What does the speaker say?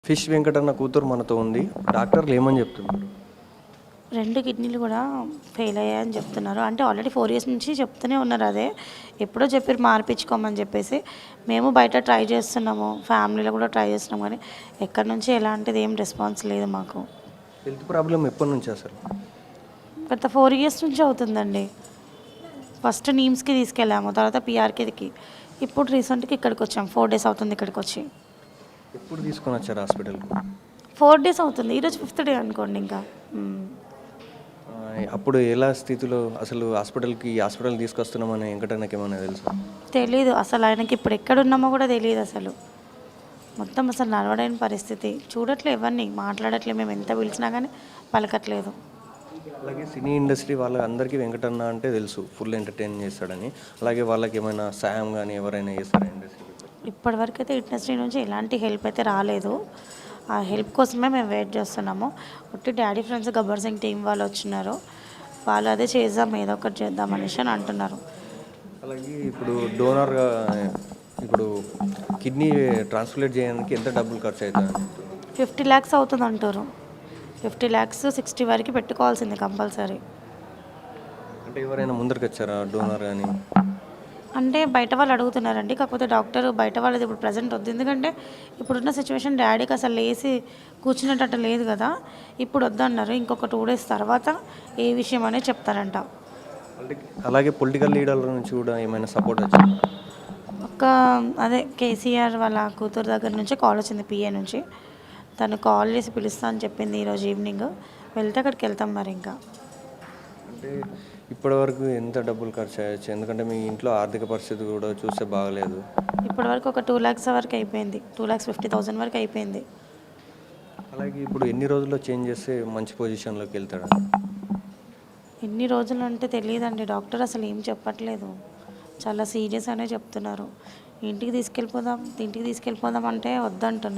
Fish Venkatanna కూతురు మనతో ఉంది. డాక్టర్లు ఏమని చెప్తున్నారు? 2 కిడ్నీలు కూడా ఫెయిల్ అయ్యాయని చెప్తున్నారు. అంటే ఆల్రెడీ 4 ఇయర్స్ నుంచి చెప్తూనే ఉన్నారు అదే. ఎప్పుడో చెప్పారు మార్పించుకోమని చెప్పేసి. మేము బయట ట్రై చేస్తున్నాము. ఫ్యామిలీలో కూడా ట్రై చేస్తున్నాం కానీ ఎక్కడి నుంచి ఎలాంటిది ఏం రెస్పాన్స్ లేదు మాకు. హెల్త్ ప్రాబ్లం ఎప్పటి నుంచి అసలు? గత 4 ఇయర్స్ నుంచి అవుతుందండి. ఫస్ట్ నీమ్స్కి తీసుకెళ్ళాము, తర్వాత పిఆర్కేకి, ఇప్పుడు రీసెంట్గా ఇక్కడికి వచ్చాం. 4 డేస్ అవుతుంది ఇక్కడికి వచ్చి. ఎప్పుడు తీసుకొని వచ్చారు హాస్పిటల్కి? 4 డేస్ అవుతుంది. ఈరోజు 5th డే అనుకోండి ఇంకా. అప్పుడు ఎలా స్థితిలో అసలు హాస్పిటల్ తీసుకొస్తున్నామని వెంకటన్నకి ఏమైనా తెలుసా? తెలీదు అసలు, ఆయనకి ఇప్పుడు ఎక్కడున్నామో కూడా తెలియదు అసలు. మొత్తం అసలు నడవలేని పరిస్థితి. చూడట్లే, ఎవరిని మాట్లాడట్లే, మేము ఎంత పిలిచినా కానీ పలకట్లేదు. అలాగే సినీ ఇండస్ట్రీ వాళ్ళందరికీ వెంకటన్న అంటే తెలుసు, ఫుల్ ఎంటర్టైన్ చేస్తాడని. అలాగే వాళ్ళకి ఏమైనా సాయం కానీ ఎవరైనా చేస్తారా ఇండస్ట్రీ? ఇప్పటివరకు అయితే ఇండస్ట్రీ నుంచి ఎలాంటి హెల్ప్ అయితే రాలేదు. ఆ హెల్ప్ కోసమే మేము వెయిట్ చేస్తున్నాము. ఒట్టి daddy friends Gabbar Singh team వాళ్ళు వచ్చినారు. వాళ్ళు అదే చేద్దాం, ఏదో ఒకటి చేద్దాం అనేసి అని అంటున్నారు. అలాగే ఇప్పుడు డోనర్గా ఇప్పుడు కిడ్నీ ట్రాన్స్ప్లాంట్ చేయడానికి ఎంత డబ్బులు ఖర్చు అవుతుంది? 50 lakhs అవుతుంది అంటారు. 50 lakhs 60 వరకు పెట్టుకోవాల్సింది కంపల్సరీ. అంటే ఎవరైనా ముందరికి వచ్చారా డోనర్ కానీ? అంటే బయట వాళ్ళు అడుగుతున్నారండి. కాకపోతే డాక్టర్ బయట వాళ్ళది ఇప్పుడు ప్రజెంట్ వద్దు, ఎందుకంటే ఇప్పుడున్న సిచ్యువేషన్ డాడీకి అసలు లేచి కూర్చునేటట్టు లేదు కదా. ఇప్పుడు వద్దన్నారు. ఇంకొక 2 days తర్వాత ఏ విషయం అనేది చెప్తారంట. అలాగే పొలిటికల్ లీడర్ల నుంచి కూడా ఏమైనా సపోర్ట్ వచ్చింది? అదే కేసీఆర్ వాళ్ళ కూతురు దగ్గర నుంచి కాల్ వచ్చింది, పిఏ నుంచి. తను కాల్ చేసి పిలుస్తా అని చెప్పింది ఈరోజు ఈవినింగ్. వెళ్తే అక్కడికి వెళ్తాం మరి ఇంకా. అంటే ఇప్పటివరకు ఎంత డబ్బులు ఖర్చు అయ్యచ్చు? ఎందుకంటే మీ ఇంట్లో ఆర్థిక పరిస్థితి కూడా చూస్తే బాగలేదు. ఇప్పటివరకు ఒక 2 lakhs వరకు అయిపోయింది. 2,50,000 వరకు అయిపోయింది. అలాగే ఇప్పుడు ఎన్ని రోజుల్లో చేంజ్ చేస్తే మంచి పొజిషన్లోకి వెళ్తాడు? ఎన్ని రోజులు అంటే తెలియదండి. డాక్టర్ అసలు ఏం చెప్పట్లేదు. చాలా సీరియస్ అనే చెప్తున్నారు. ఇంటికి తీసుకెళ్ళిపోదాం అంటే వద్దంటున్నారు.